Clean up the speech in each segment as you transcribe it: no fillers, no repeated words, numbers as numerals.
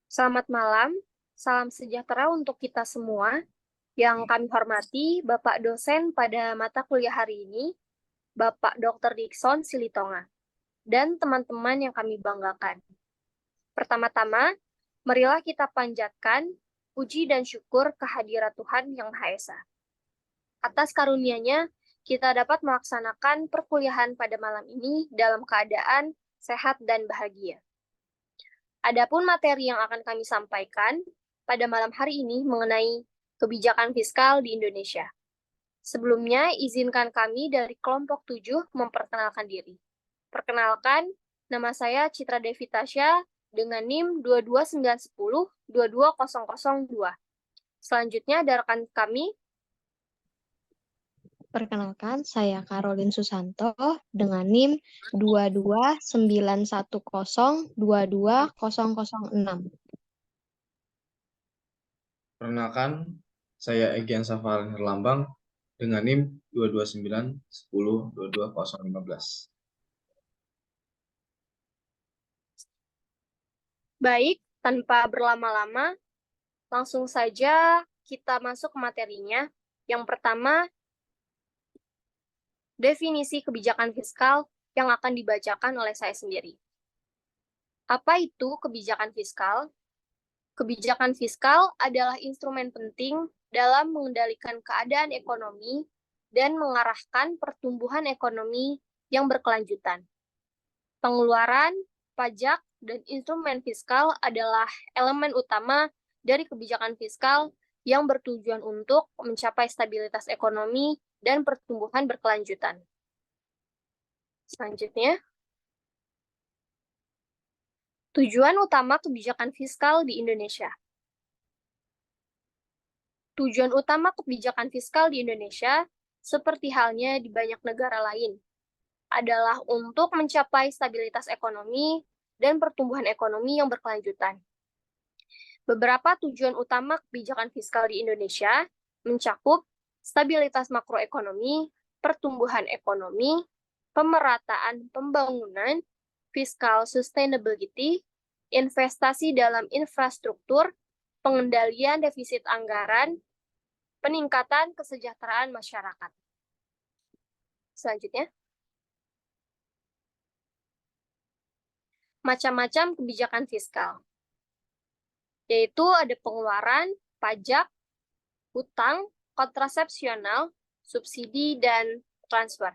Selamat malam, salam sejahtera untuk kita semua. Yang kami hormati, Bapak dosen pada mata kuliah hari ini, Bapak Dr. Dickson Silitonga, dan teman-teman yang kami banggakan. Pertama-tama, marilah kita panjatkan puji dan syukur kehadirat Tuhan Yang Maha Esa. Atas karunia-Nya, kita dapat melaksanakan perkuliahan pada malam ini dalam keadaan sehat dan bahagia. Adapun materi yang akan kami sampaikan pada malam hari ini mengenai kebijakan fiskal di Indonesia. Sebelumnya, izinkan kami dari kelompok 7 memperkenalkan diri. Perkenalkan, nama saya Citra Devi Tasya dengan NIM 22910-22002. Selanjutnya ada rekan kami. Perkenalkan, saya Caroline Susanto dengan NIM 22910-22006. Perkenalkan, saya Egyan Safal Herlambang dengan NIM 22910-22015. Baik, tanpa berlama-lama, langsung saja kita masuk ke materinya. Yang pertama, definisi kebijakan fiskal yang akan dibacakan oleh saya sendiri. Apa itu kebijakan fiskal? Kebijakan fiskal adalah instrumen penting dalam mengendalikan keadaan ekonomi dan mengarahkan pertumbuhan ekonomi yang berkelanjutan. Pengeluaran, pajak, dan instrumen fiskal adalah elemen utama dari kebijakan fiskal yang bertujuan untuk mencapai stabilitas ekonomi dan pertumbuhan berkelanjutan. Selanjutnya, tujuan utama kebijakan fiskal di Indonesia. Tujuan utama kebijakan fiskal di Indonesia, seperti halnya di banyak negara lain, adalah untuk mencapai stabilitas ekonomi dan pertumbuhan ekonomi yang berkelanjutan. Beberapa tujuan utama kebijakan fiskal di Indonesia mencakup stabilitas makroekonomi, pertumbuhan ekonomi, pemerataan pembangunan, fiscal sustainability, investasi dalam infrastruktur, pengendalian defisit anggaran, peningkatan kesejahteraan masyarakat. Selanjutnya, macam-macam kebijakan fiskal, yaitu ada pengeluaran, pajak, hutang, kontrasepsional, subsidi, dan transfer.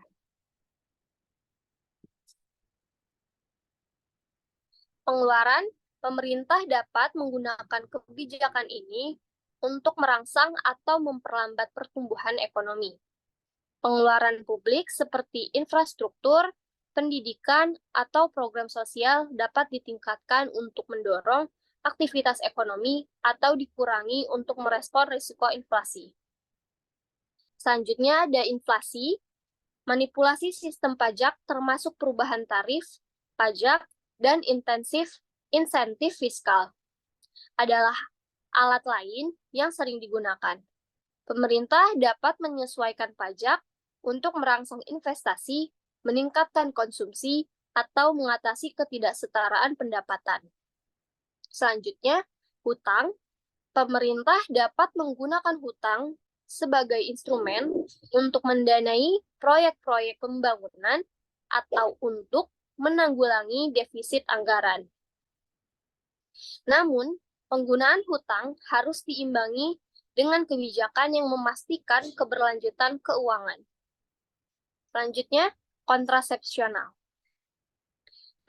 Pengeluaran, pemerintah dapat menggunakan kebijakan ini untuk merangsang atau memperlambat pertumbuhan ekonomi. Pengeluaran publik seperti infrastruktur, pendidikan, atau program sosial dapat ditingkatkan untuk mendorong aktivitas ekonomi atau dikurangi untuk merespon risiko inflasi. Selanjutnya ada inflasi, manipulasi sistem pajak termasuk perubahan tarif, pajak, dan insentif fiskal adalah alat lain yang sering digunakan. Pemerintah dapat menyesuaikan pajak untuk merangsang investasi, meningkatkan konsumsi, atau mengatasi ketidaksetaraan pendapatan. Selanjutnya, hutang. Pemerintah dapat menggunakan hutang sebagai instrumen untuk mendanai proyek-proyek pembangunan atau untuk menanggulangi defisit anggaran. Namun, penggunaan hutang harus diimbangi dengan kebijakan yang memastikan keberlanjutan keuangan. Selanjutnya, kontrasepsional.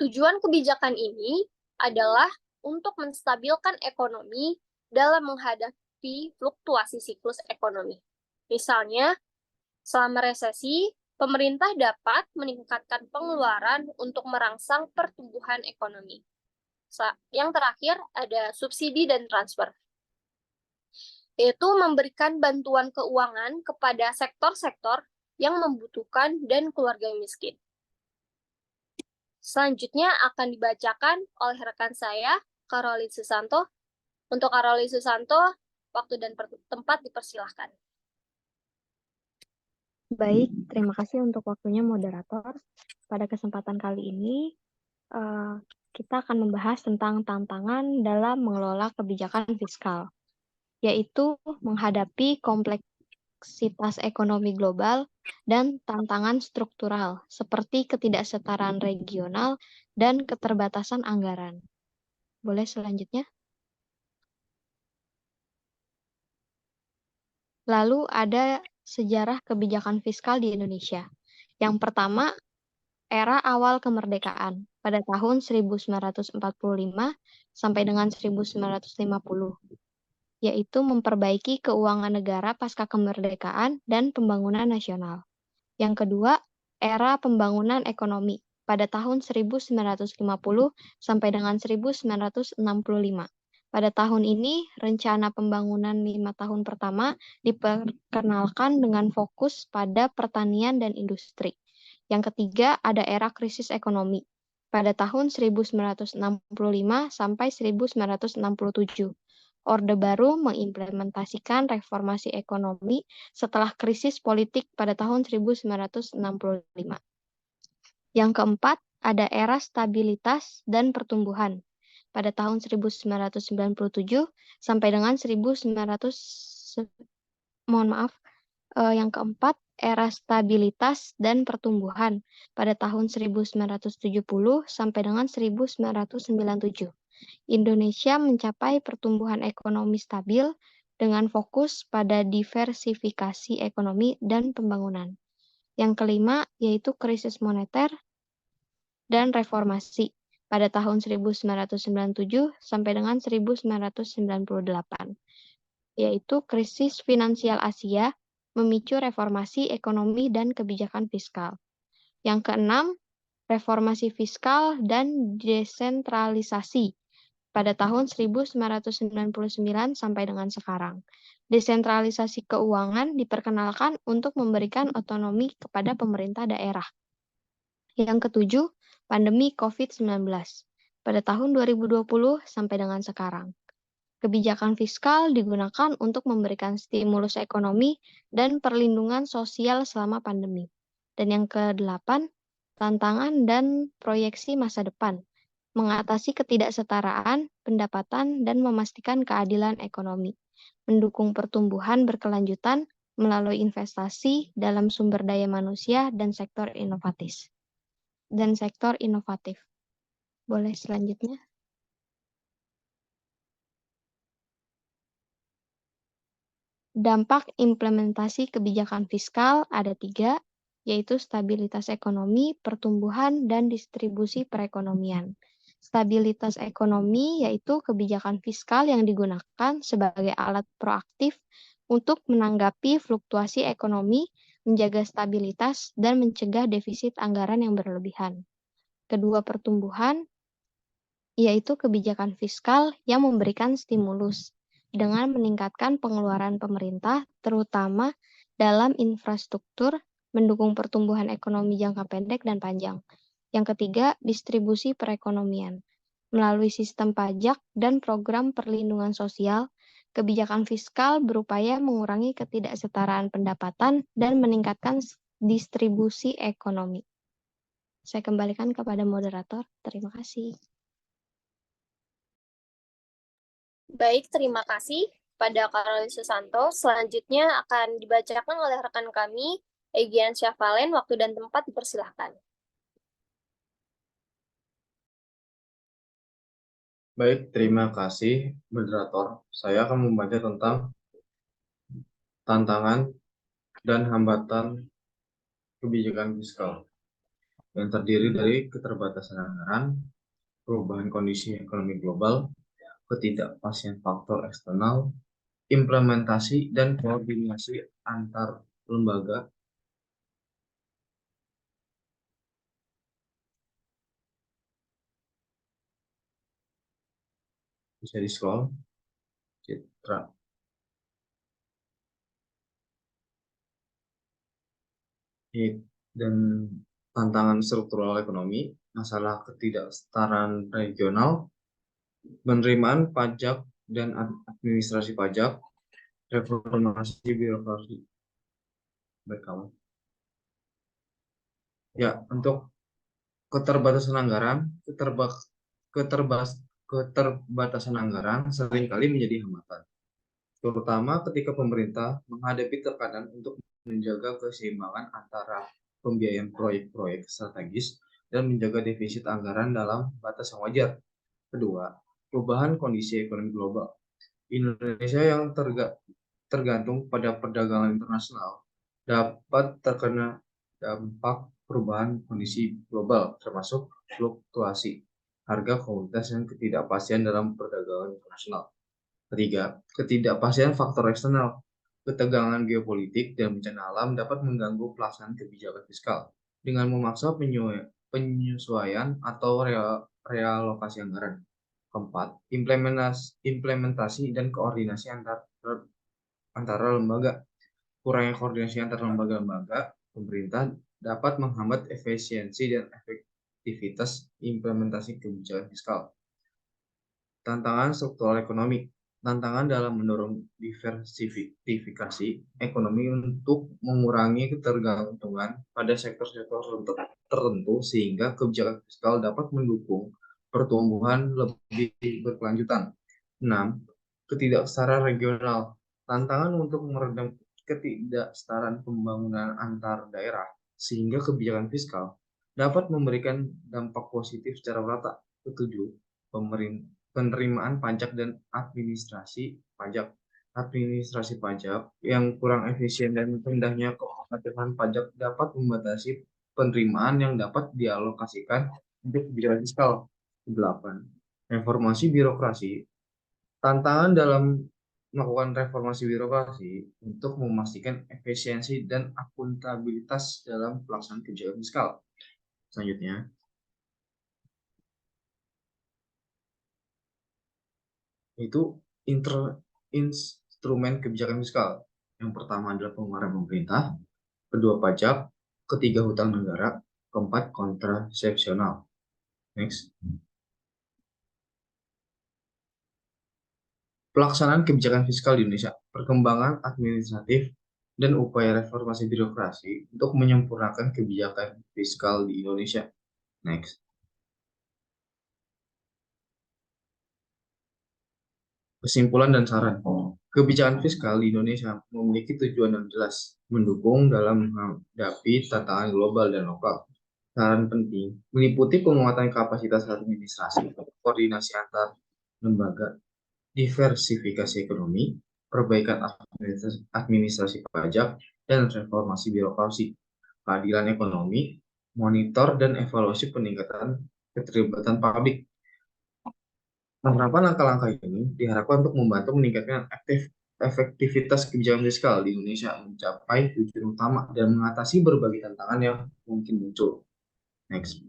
Tujuan kebijakan ini adalah untuk menstabilkan ekonomi dalam menghadapi fluktuasi siklus ekonomi. Misalnya, selama resesi, pemerintah dapat meningkatkan pengeluaran untuk merangsang pertumbuhan ekonomi. Yang terakhir ada subsidi dan transfer, yaitu memberikan bantuan keuangan kepada sektor-sektor yang membutuhkan dan keluarga yang miskin. Selanjutnya akan dibacakan oleh rekan saya, Caroline Susanto. Untuk Caroline Susanto, waktu dan tempat dipersilahkan. Baik, terima kasih untuk waktunya moderator. Pada kesempatan kali ini, kita akan membahas tentang tantangan dalam mengelola kebijakan fiskal, yaitu menghadapi kompleksitas ekonomi global dan tantangan struktural seperti ketidaksetaraan regional dan keterbatasan anggaran. Boleh selanjutnya? Lalu ada sejarah kebijakan fiskal di Indonesia. Yang pertama, era awal kemerdekaan pada tahun 1945 sampai dengan 1950, yaitu memperbaiki keuangan negara pasca kemerdekaan dan pembangunan nasional. Yang kedua, era pembangunan ekonomi pada tahun 1950 sampai dengan 1965. Pada tahun ini, rencana pembangunan 5 tahun pertama diperkenalkan dengan fokus pada pertanian dan industri. Yang ketiga, ada era krisis ekonomi pada tahun 1965 sampai 1967. Orde Baru mengimplementasikan reformasi ekonomi setelah krisis politik pada tahun 1965. Yang keempat, ada era stabilitas dan pertumbuhan pada tahun 1997 sampai dengan 1900, yang keempat, era stabilitas dan pertumbuhan pada tahun 1970 sampai dengan 1997. Indonesia mencapai pertumbuhan ekonomi stabil dengan fokus pada diversifikasi ekonomi dan pembangunan. Yang kelima, yaitu krisis moneter dan reformasi pada tahun 1997 sampai dengan 1998, yaitu krisis finansial Asia memicu reformasi ekonomi dan kebijakan fiskal. Yang keenam, reformasi fiskal dan desentralisasi pada tahun 1999 sampai dengan sekarang. Desentralisasi keuangan diperkenalkan untuk memberikan otonomi kepada pemerintah daerah. Yang ketujuh, pandemi COVID-19 pada tahun 2020 sampai dengan sekarang. Kebijakan fiskal digunakan untuk memberikan stimulus ekonomi dan perlindungan sosial selama pandemi. Dan yang kedelapan, tantangan dan proyeksi masa depan, mengatasi ketidaksetaraan pendapatan dan memastikan keadilan ekonomi, mendukung pertumbuhan berkelanjutan melalui investasi dalam sumber daya manusia dan sektor inovatif. Boleh selanjutnya? Dampak implementasi kebijakan fiskal ada 3, yaitu stabilitas ekonomi, pertumbuhan, dan distribusi perekonomian. Stabilitas ekonomi yaitu kebijakan fiskal yang digunakan sebagai alat proaktif untuk menanggapi fluktuasi ekonomi, menjaga stabilitas, dan mencegah defisit anggaran yang berlebihan. Kedua, pertumbuhan yaitu kebijakan fiskal yang memberikan stimulus dengan meningkatkan pengeluaran pemerintah, terutama dalam infrastruktur, mendukung pertumbuhan ekonomi jangka pendek dan panjang. Yang ketiga, distribusi perekonomian. Melalui sistem pajak dan program perlindungan sosial, kebijakan fiskal berupaya mengurangi ketidaksetaraan pendapatan dan meningkatkan distribusi ekonomi. Saya kembalikan kepada moderator. Terima kasih. Baik, terima kasih pada Karolin Susanto. Selanjutnya akan dibacakan oleh rekan kami, Egyan Syafalen. Waktu dan tempat dipersilahkan. Baik, terima kasih, moderator. Saya akan membaca tentang tantangan dan hambatan kebijakan fiskal yang terdiri dari keterbatasan anggaran, perubahan kondisi ekonomi global, ketidakpastian faktor eksternal, implementasi dan koordinasi antar lembaga. Bisa di scroll, Citra. Dan tantangan struktural ekonomi, masalah ketidaksetaraan regional, penerimaan pajak dan administrasi pajak, reformasi birokrasi. Berkawan. Ya, untuk keterbatasan anggaran, keterbatasan anggaran seringkali menjadi hambatan, terutama ketika pemerintah menghadapi tekanan untuk menjaga keseimbangan antara pembiayaan proyek-proyek strategis dan menjaga defisit anggaran dalam batas yang wajar. Kedua, perubahan kondisi ekonomi global. Indonesia yang tergantung pada perdagangan internasional dapat terkena dampak perubahan kondisi global, termasuk fluktuasi harga komoditas dan ketidakpastian dalam perdagangan internasional. Ketiga, ketidakpastian faktor eksternal. Ketegangan geopolitik dan bencana alam dapat mengganggu pelaksanaan kebijakan fiskal dengan memaksa penyesuaian atau realokasi anggaran. Keempat, implementasi dan koordinasi antara lembaga. Kurangnya koordinasi antar lembaga-lembaga pemerintah dapat menghambat efisiensi dan efektivitas implementasi kebijakan fiskal. Tantangan struktural ekonomi. Tantangan dalam mendorong diversifikasi ekonomi untuk mengurangi ketergantungan pada sektor-sektor tertentu sehingga kebijakan fiskal dapat mendukung pertumbuhan lebih berkelanjutan. 6. Ketidaksetaraan regional. Tantangan untuk meredam ketidaksetaraan pembangunan antar daerah sehingga kebijakan fiskal dapat memberikan dampak positif secara merata. Ketujuh, penerimaan pajak dan administrasi pajak. Administrasi pajak yang kurang efisien dan rendahnya kepatuhan pajak dapat membatasi penerimaan yang dapat dialokasikan untuk kebijakan fiskal. 8. Reformasi birokrasi. Tantangan dalam melakukan reformasi birokrasi untuk memastikan efisiensi dan akuntabilitas dalam pelaksanaan kebijakan fiskal. Selanjutnya, itu instrumen kebijakan fiskal. Yang pertama adalah pengeluaran pemerintah, kedua pajak, ketiga hutang negara, keempat kontrasepsional. Next. Pelaksanaan kebijakan fiskal di Indonesia, perkembangan administratif, dan upaya reformasi birokrasi untuk menyempurnakan kebijakan fiskal di Indonesia. Next. Kesimpulan dan saran. Kebijakan fiskal di Indonesia memiliki tujuan yang jelas, mendukung dalam menghadapi tantangan global dan lokal. Saran penting meliputi penguatan kapasitas administrasi, koordinasi antar lembaga, diversifikasi ekonomi, perbaikan administrasi pajak, dan reformasi birokrasi, keadilan ekonomi, monitor dan evaluasi peningkatan keterlibatan publik. Penerapan langkah-langkah ini diharapkan untuk membantu meningkatkan efektivitas kebijakan fiskal di Indonesia mencapai tujuan utama dan mengatasi berbagai tantangan yang mungkin muncul. Next.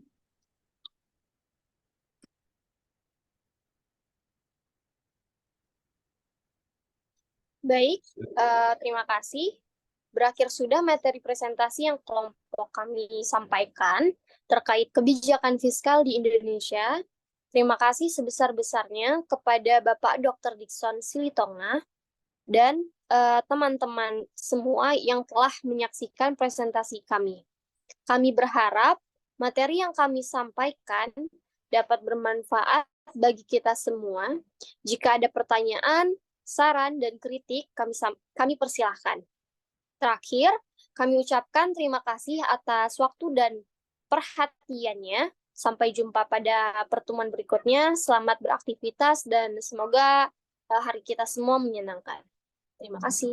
Baik, terima kasih. Berakhir sudah materi presentasi yang kelompok kami sampaikan terkait kebijakan fiskal di Indonesia. Terima kasih sebesar-besarnya kepada Bapak Dr. Dickson Silitonga dan teman-teman semua yang telah menyaksikan presentasi kami. Kami berharap materi yang kami sampaikan dapat bermanfaat bagi kita semua. Jika ada pertanyaan, saran, dan kritik, kami persilahkan. Terakhir, kami ucapkan terima kasih atas waktu dan perhatiannya. Sampai jumpa pada pertemuan berikutnya. Selamat beraktivitas dan semoga hari kita semua menyenangkan. Terima kasih.